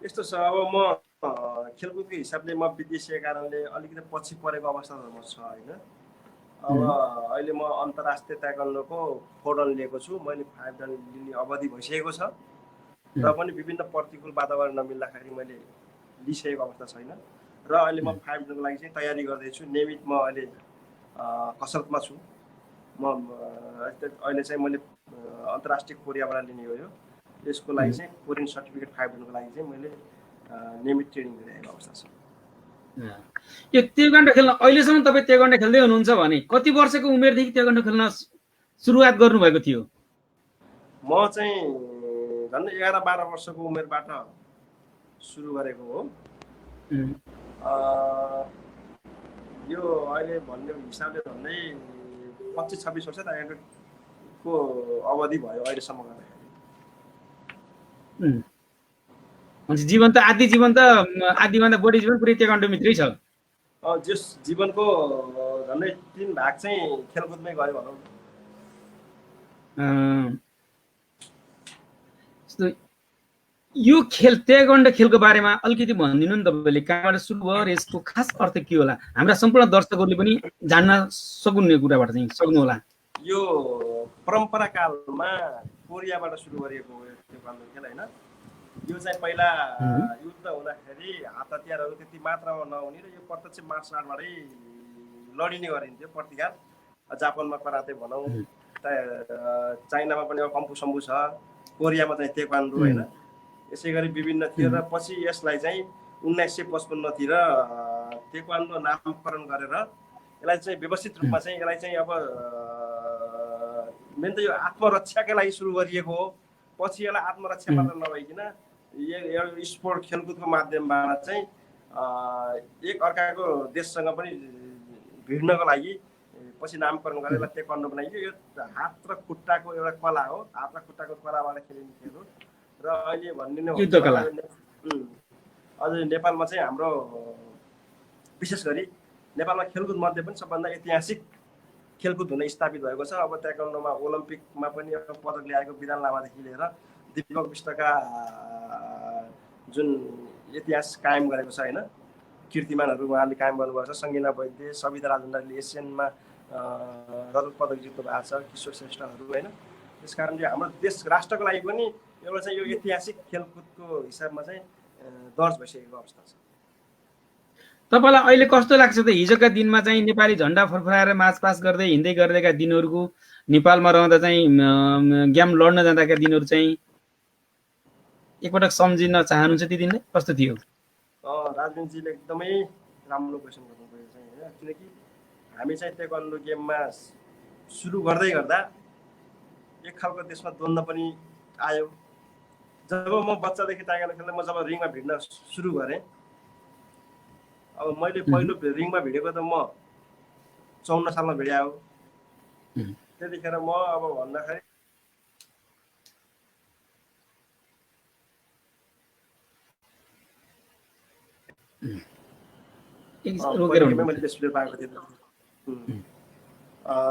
यस्तो छ, अब म खेलकुदको हिसाबले म विदेशीय कारणले अलिकति पछि परेको अवस्थामा छ होइन। अब अहिले म अन्तर्राष्ट्रिय ताइक्वान्डोको 4 डन लिएको छु। मैले 5 डन लिने अवधि भइसकेको छ, र पनि विभिन्न प्रतिकूल वातावरण नमिल्दाखेरि मैले लिइसकेको अवस्था छैन। र अहिले म 5 डनको लागि चाहिँ तयारी गर्दैछु। नियमित म अहिले कसरतमा छु। म अहिले चाहिँ मैले अन्तर्राष्ट्रिय कोरियाबाट लिने हो। यसको लागि चाहिँ कोरियन सर्टिफिकेट 5 डनको लागि चाहिँ मैले नियमित ट्रेनिङ गरिरहेको अवस्था छ। यो तेक्वान्डो खेल्न अहिलेसम्म तपाईँ तेक्वान्डो खेल्दै हुनुहुन्छ भने कति वर्षको उमेरदेखि तेक्वान्डो खेल्न सुरुवात गर्नुभएको थियो? म चाहिँ झन् 11-12 वर्षको उमेरबाट सुरु गरेको हो। यो अहिले भन्ने हिसाबले भन्दै 25-26 वर्ष ताइक्वान्डोको अवधि भयो अहिलेसम्म गर्दाखेरि। जीवन त आधीभन्दा बढी जीवन पुरै तेक्वान्डो भित्रै छ। जस जीवनको झन्डै 3 भाग चाहिँ खेलकुदमै गयो भनौँ। यो खेल तेक्वान्डो खेलको बारेमा अलिकति भनिदिनु नि तपाईँले, कहाँबाट सुरु भयो र यसको खास अर्थ के होला? हाम्रा सम्पूर्ण दर्शकहरूले पनि जान्न सक्ने कुराबाट चाहिँ सक्नु होला। यो परम्परा कालमा कोरियाबाट सुरु गरिएको हो तेक्वान्डो खेल होइन। यो चाहिँ पहिला युद्ध हुँदाखेरि हात हतियारहरू त्यति मात्रामा नहुने र यो प्रत्यक्ष मार्सल आर्टबाटै लडिने गरिन्थ्यो प्रतिकार। जापानमा कराते भनौँ, चाइनामा पनि अब कम्फू सम्बु छ, कोरियामा चाहिँ तेक्वान्डो होइन। यसै गरी विभिन्न थियो र पछि यसलाई चाहिँ 1955 तिर तेक्वान्डो नामकरण गरेर यसलाई चाहिँ व्यवस्थित रूपमा चाहिँ यसलाई चाहिँ अब मेन त यो आत्मरक्षाकै लागि सुरु गरिएको हो। पछि यसलाई आत्मरक्षा मात्र नभइकन यो स्पोर्ट खेलकुदको माध्यमबाट चाहिँ एक अर्काको देशसँग पनि भिड्नको लागि पछि नामकरण गरेर यसलाई तेक्वान्डो बनाइयो। यो हात र खुट्टाको एउटा कला हो, हात र खुट्टाको कलाबाट खेलिने खेल हो। र अहिले भनिदिनु अझै नेपालमा चाहिँ हाम्रो विशेष गरी नेपालमा खेलकुद मध्ये पनि सबभन्दा ऐतिहासिक खेलकुद हुन स्थापित भएको छ। अब ताइक्वान्डोमा ओलम्पिकमा पनि पदक ल्याएको विधान लामादेखि लिएर दीपक विष्टका जुन इतिहास कायम गरेको छ होइन, कीर्तिमानहरू उहाँले कायम गर्नुभएको छ। सङ्गीना वैद्य, सविता राजेन्द्रले एसियनमा रजत पदक जित्नु भएको छ, किशोर श्रेष्ठहरू होइन। त्यस कारणले हाम्रो देश राष्ट्रको लागि पनि एउटा चाहिँ यो ऐतिहासिक खेलकुदको हिसाबमा चाहिँ दर्ज भइसकेको अवस्था छ। तपाईँलाई अहिले कस्तो लाग्छ त हिजोका दिनमा चाहिँ नेपाली झन्डा फरफराएर मार्चपास्ट गर्दै हिँड्दै गर्दैका दिनहरूको, नेपालमा रहँदा चाहिँ गेम लड्न जाँदाका दिनहरू चाहिँ एकपटक सम्झिन चाहनुहुन्छ? ती दिनले कस्तो थियो? राजनीतिले एकदमै राम्रो क्वेसन गर्नुभयो चाहिँ होइन। किनकि हामी चाहिँ तेक्वान्डो गेममा सुरु गर्दै गर्दा एक खालको देशमा द्वन्द्व पनि आयो। जब म बच्चादेखि ताइक्वान्डो खेल्दा म जब रिङमा भिड्न सुरु गरेँ, अब मैले पहिलो रिङमा भिडेको त म 54 सालमा भिडे हो। त्यतिखेर म अब भन्दाखेरि पहिलो मैले त्यसले पाएको थिएँ।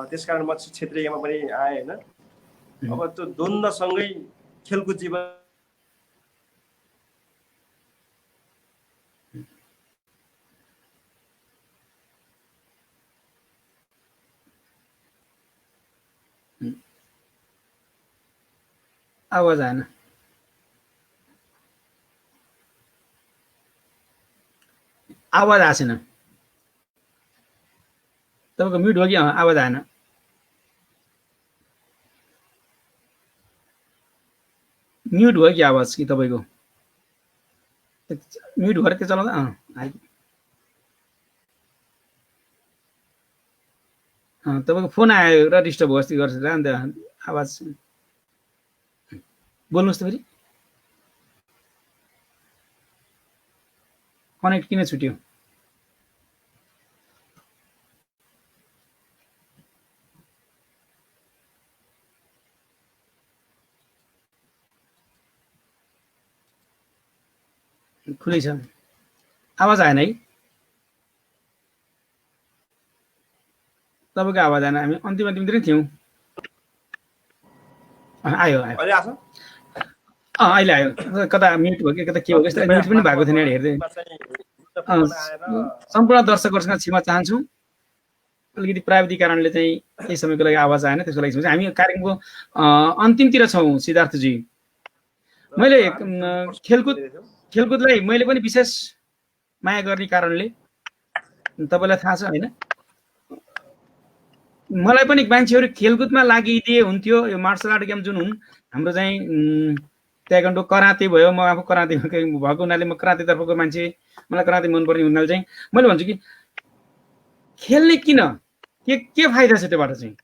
त्यसकारण म क्षेत्रीयमा पनि आएँ होइन। अब त्यो द्वन्द्वसँगै खेलकुद जीवन आवाज आएन। आवाज आएन। तपाईँको म्युट हो कि आवाज आएन। म्युट भयो कि आवाज कि तपाईँको म्युट गरेर त्यो चलाउँदा तपाईँको फोन आयो र डिस्टर्ब भयो जस्तै गर्छ अन्त आवाज बोल्नुहोस् त फेरि। कनेक्ट किन छुट्यो? खुलै छ। आवाज आएन है? तपाईँको आवाज आएन। हामी अन्तिमतिर थियौँ। आयो आयो। अहिले आछ? अहिले आयो। कता म्युट भयो कि कता के हो कि म्युट पनि भएको थिएन हेर्दै। सम्पूर्ण दर्शकहरूसँग क्षमा चाहन्छु। अलिकति प्राविधिक कारणले चाहिँ केही समयको लागि आवाज आएन। त्यसको लागि हामी कार्यक्रमको अन्तिमतिर छौँ सिद्धार्थजी। मैले खेलकुदलाई मैले पनि विशेष माया गर्ने कारणले तपाईँलाई थाहा छ होइन, मलाई पनि मान्छेहरू खेलकुदमा लागिदिए हुन्थ्यो। यो मार्सल आर्ट गेम जुन हुन् हाम्रो चाहिँ ताइक्वान्डो कराते भयो, म आफू कराते भएको हुनाले म करातेतर्फको मान्छे, मलाई कराते मनपर्ने हुनाले चाहिँ मैले भन्छु कि खेल्ने किन, के फाइदा छ त्योबाट चाहिँ?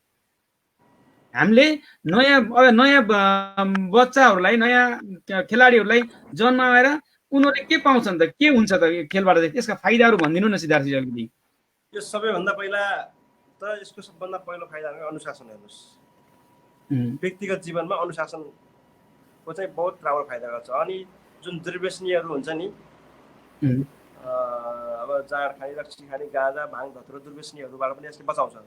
हामीले नयाँ बच्चाहरूलाई, नयाँ खेलाडीहरूलाई जन्माएर उनीहरूले के पाउँछन् त, के हुन्छ त खेलबाट चाहिँ? त्यसका फाइदाहरू भनिदिनु न सिद्धार्थजी अलिकति। यो सबैभन्दा पहिला त यसको सबभन्दा पहिलो फाइदा भनेको अनुशासन हेर्नुहोस्। व्यक्तिगत जीवनमा अनुशासनको चाहिँ बहुत राम्रो फाइदा गर्छ। अनि जुन दुर्व्यसनीहरू हुन्छ नि, अब जाँड खाने, रक्सी खाने, गाँजा, भाङ, धतुरो दुर्व्यसनीहरूबाट पनि यसले बचाउँछ।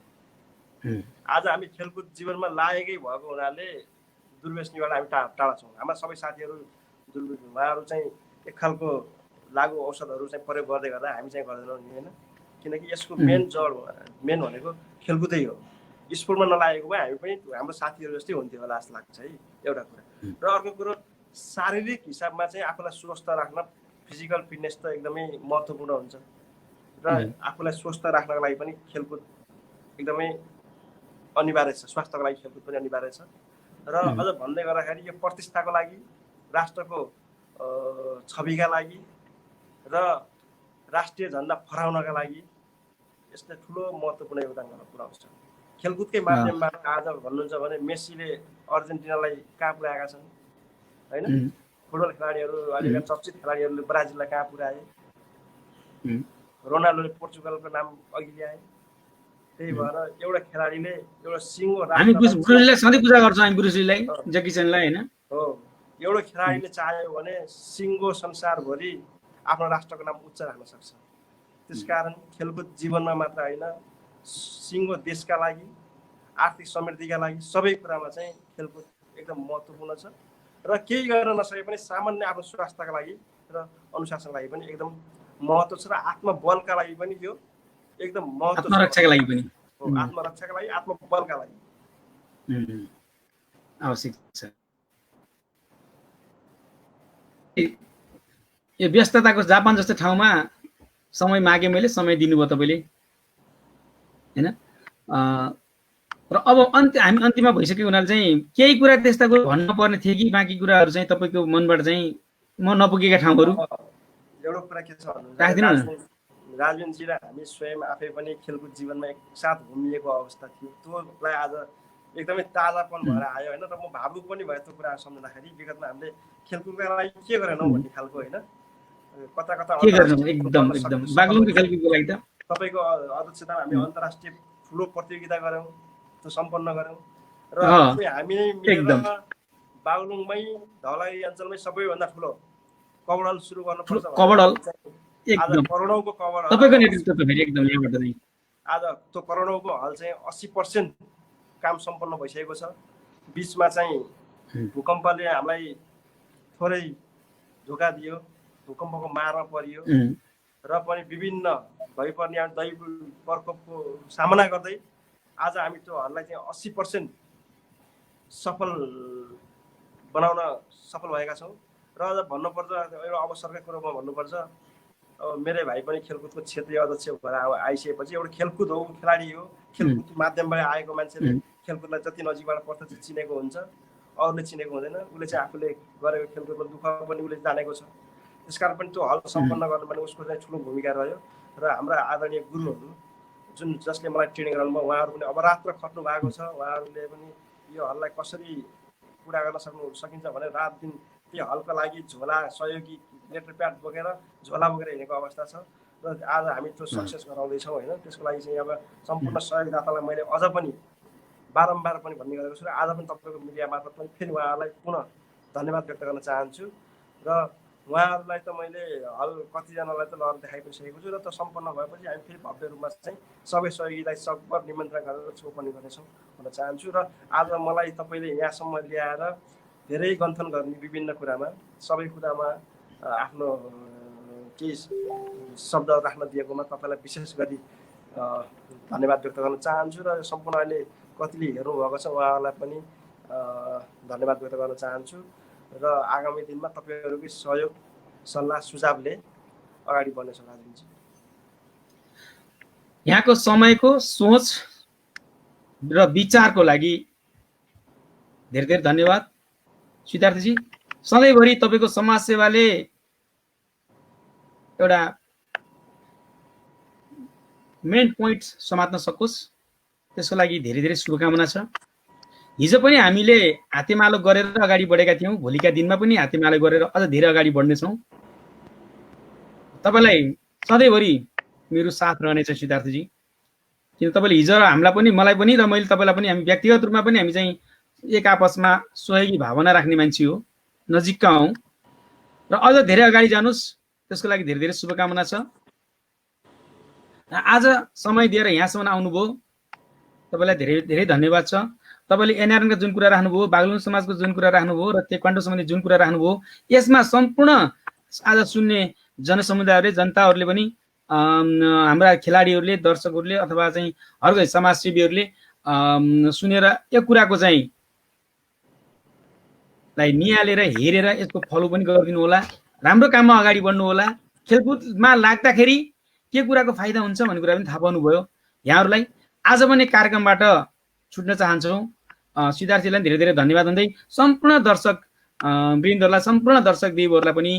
आज हामी खेलकुद जीवनमा लागेकै भएको हुनाले दुर्व्यसनीबाट हामी टाढा छौँ। हाम्रा सबै साथीहरू उहाँहरू चाहिँ एक खालको लागु औषधहरू चाहिँ प्रयोग गर्दै गर्दा हामी चाहिँ गर्दैनौँ नि होइन। किनकि यसको मेन भनेको खेलकुदै हो। स्पोर्टमा नलागेको भए हामी पनि हाम्रो साथीहरू जस्तै हुन्थ्यो होला जस्तो लाग्छ है, एउटा कुरा। र अर्को कुरो, शारीरिक हिसाबमा चाहिँ आफूलाई स्वस्थ राख्न फिजिकल फिटनेस त एकदमै महत्त्वपूर्ण हुन्छ। र आफूलाई स्वस्थ राख्नको लागि पनि खेलकुद एकदमै अनिवार्य छ। स्वास्थ्यको लागि खेलकुद पनि अनिवार्य छ। र अझ भन्दै गर्दाखेरि यो प्रतिष्ठाको लागि, राष्ट्रको छविका लागि र राष्ट्रिय झन्डा फहराउनका लागि यसले ठुलो महत्त्वपूर्ण योगदान गर्न पुऱ्याउँछ। खेलकुदकै माध्यमबाट आज भन्नुहुन्छ भने मेसीले अर्जेन्टिनालाई कहाँ पुर्याएका छन् होइन। फुटबल खेलाडीहरू, अहिलेका चर्चित खेलाडीहरूले ब्राजिललाई कहाँ पुर्याए, रोनाल्डोले पोर्चुगलको नाम अघि ल्याए। त्यही भएर एउटा खेलाडीले एउटा सिङ्गो हामी ब्रुसलीलाई सधैँ पूजा गर्छौँ, हामी ब्रुसलीलाई, ज्याकी चेनलाई होइन। हो, एउटा खेलाडीले चाह्यो भने सिङ्गो संसारभरि आफ्नो राष्ट्रको नाम उच्च राख्न सक्छ। त्यसकारण खेलकुद जीवनमा मात्र होइन, सिङ्गो देशका लागि, आर्थिक समृद्धिका लागि, सबै कुरामा चाहिँ खेलकुद एकदम महत्त्वपूर्ण छ। र केही गर्न नसके पनि सामान्य आफ्नो स्वास्थ्यका लागि र अनुशासनका लागि पनि एकदम महत्त्व छ। र आत्मबलका लागि पनि यो एकदम महत्त्व छ। आत्मरक्षाका लागि पनि, आत्मरक्षाका लागि, आत्मबलका लागि आवश्यक छ। यो व्यस्तताको जापान जस्तो ठाउँमा समय मागे मैले, समय दिनुभयो तपाईँले होइन। र अब हामी अन्तिममा भइसक्यो हुनाले चाहिँ केही कुरा त्यस्ता भन्न पर्ने थियो कि बाँकी कुराहरू चाहिँ तपाईँको मनबाट चाहिँ म नपुगेका ठाउँहरू? एउटा कुरा के छ भन्नु, राजवीनजी र हामी स्वयं आफै पनि खेलकुद जीवनमा एकसाथ घुमिएको अवस्था थियो। त्योलाई आज एकदमै ताजापन भएर आयो होइन। र म भावुक पनि भयो त्यो कुरा सम्झँदाखेरि। विगतमा हामीले खेलकुदका लागि के गरेनौँ भन्ने खालको होइन, कता कता के गर्नु एकदम गर्न एकदम सक्यौँ। बागलुङको खेलकुदको लागि त तपाईँको अध्यक्षतामा हामी अन्तर्राष्ट्रिय ठुलो प्रतियोगिता गऱ्यौँ, त्यो सम्पन्न गऱ्यौँ। र हामी मिलेर एकदम बागलुङमै धवलाई अञ्चलमै सबैभन्दा ठुलो कवडल सुरु गर्नुपर्छ। कवडल आज एकदम करोडौँको कवडल, तपाईँको नेतृत्व त फेरि एकदम यहाँबाट चाहिँ आज त्यो करोडौँको हल चाहिँ 80% काम सम्पन्न भइसकेको छ। बिचमा चाहिँ भूकम्पले हामीलाई थोरै धोका दियो, भूकम्पको मारमा परियो र पनि विभिन्न भइपर्ने दैव प्रकोपको सामना गर्दै आज हामी त्यो हललाई चाहिँ 80% सफल बनाउन सफल भएका छौँ। र अझ भन्नुपर्छ, एउटा अवसरकै कुरोमा भन्नुपर्छ, अब मेरै भाइ पनि खेलकुदको क्षेत्रीय अध्यक्ष भएर आइसकेपछि एउटा खेलकुद हो, खेलाडी हो, खेलकुद माध्यमबाट आएको मान्छेले खेलकुदलाई जति नजिकबाट प्रत्यक्ष चिनेको हुन्छ, अरूले चिनेको हुँदैन। उसले चाहिँ आफूले गरेको खेलकुदमा दुःख पनि उसले जानेको छ। त्यसकारण पनि त्यो हल सम्पन्न गर्नु पनि उसको चाहिँ ठुलो भूमिका रह्यो। र हाम्रा आदरणीय गुरुहरू जसले मलाई ट्रेनिङ गराउनुभयो, उहाँहरू पनि अवरात्र खट्नु भएको छ। उहाँहरूले पनि यो हललाई कसरी पुरा गर्न सकिन्छ भने रात दिन त्यो हलको लागि झोला सहयोगी लेटर प्याड बोकेर झोला बोकेर हिँडेको अवस्था छ। र आज हामी त्यो सक्सेस गराउँदैछौँ होइन। त्यसको लागि चाहिँ अब सम्पूर्ण सहयोगदातालाई मैले अझ पनि बारम्बार पनि भन्ने गरेको छु। र आज पनि तपाईँको मिडिया मार्फत पनि फेरि उहाँहरूलाई पुनः धन्यवाद व्यक्त गर्न चाहन्छु। र उहाँहरूलाई त मैले हल कतिजनालाई त लहर देखाइ पनि सकेको छु। र त्यो सम्पन्न भएपछि हामी फेरि भव्य रूपमा चाहिँ सबै सहयोगीलाई सकभर निमन्त्रण गरेर चोपनी गर्नेछौँ भन्न चाहन्छु। र आज मलाई तपाईँले यहाँसम्म ल्याएर धेरै गन्थन गर्ने विभिन्न कुरामा, सबै कुरामा आफ्नो केही शब्दहरू राख्न दिएकोमा तपाईँलाई विशेष गरी धन्यवाद व्यक्त गर्न चाहन्छु। र सम्पूर्ण अहिले कतिले हेर्नुभएको छ उहाँहरूलाई पनि धन्यवाद व्यक्त गर्न चाहन्छु। र आगामी दिनमा तपाईँहरूकै सहयोग सल्लाह सुझावले अगाडि बढ्नेछ राजनीति। यहाँको समयको सोच र विचारको लागि धेरै धेरै धन्यवाद सिद्धार्थजी। सधैँभरि तपाईँको समाज सेवाले एउटा मेन पोइन्ट समात्न सकोस्, त्यसको लागि धेरै धेरै शुभकामना छ। हिजो पनि हामीले हातेमालो गरेर अगाडि बढेका थियौँ, भोलिका दिनमा पनि हातेमालो गरेर अझ धेरै अगाडि बढ्नेछौँ। तपाईँलाई सधैँभरि मेरो साथ रहनेछ सिद्धार्थजी। किन तपाईँले हिजो हामीलाई पनि, मलाई पनि र मैले तपाईँलाई पनि, हामी व्यक्तिगत रूपमा पनि हामी चाहिँ एक आपसमा सहयोगी भावना राख्ने मान्छे हो, नजिकका हौँ। र अझ धेरै अगाडि जानुहोस्, त्यसको लागि धेरै धेरै शुभकामना छ। आज समय दिएर यहाँसम्म आउनुभयो, तपाईँलाई धेरै धेरै धन्यवाद छ। तपाईँले एनआरएनका जुन कुरा राख्नुभयो, बागलुङ समाजको जुन कुरा राख्नुभयो र तेक्वान्डो सम्बन्धी जुन कुरा राख्नुभयो, यसमा सम्पूर्ण आज सुन्ने जनसमुदायहरूले, जनताहरूले पनि, हाम्रा खेलाडीहरूले, दर्शकहरूले अथवा चाहिँ अर्को समाजसेवीहरूले सुनेर यो कुराको चाहिँ निहालेर हेरेर यसको फलो पनि गरिदिनु होला, राम्रो काममा अगाडि बढ्नु होला। खेलकुदमा लाग्दाखेरि के कुराको फाइदा हुन्छ भन्ने कुरा पनि थाहा पाउनुभयो यहाँहरूलाई। आज पनि कार्यक्रमबाट छुट्न चाहन्छौँ। सिद्धार्थजीलाई धेरै धेरै धन्यवाद भन्दै सम्पूर्ण दर्शक वृन्दहरूलाई, सम्पूर्ण दर्शक देवहरूलाई पनि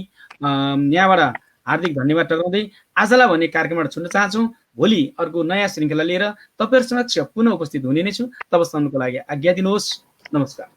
यहाँबाट हार्दिक धन्यवाद टक्राउँदै आजलाई भन्ने कार्यक्रमबाट छुट्न चाहन्छौँ। भोलि अर्को नयाँ श्रृङ्खला लिएर तपाईँहरू समक्ष पुनः उपस्थित हुने नै छु। तबसम्मको लागि आज्ञा दिनुहोस्। नमस्कार।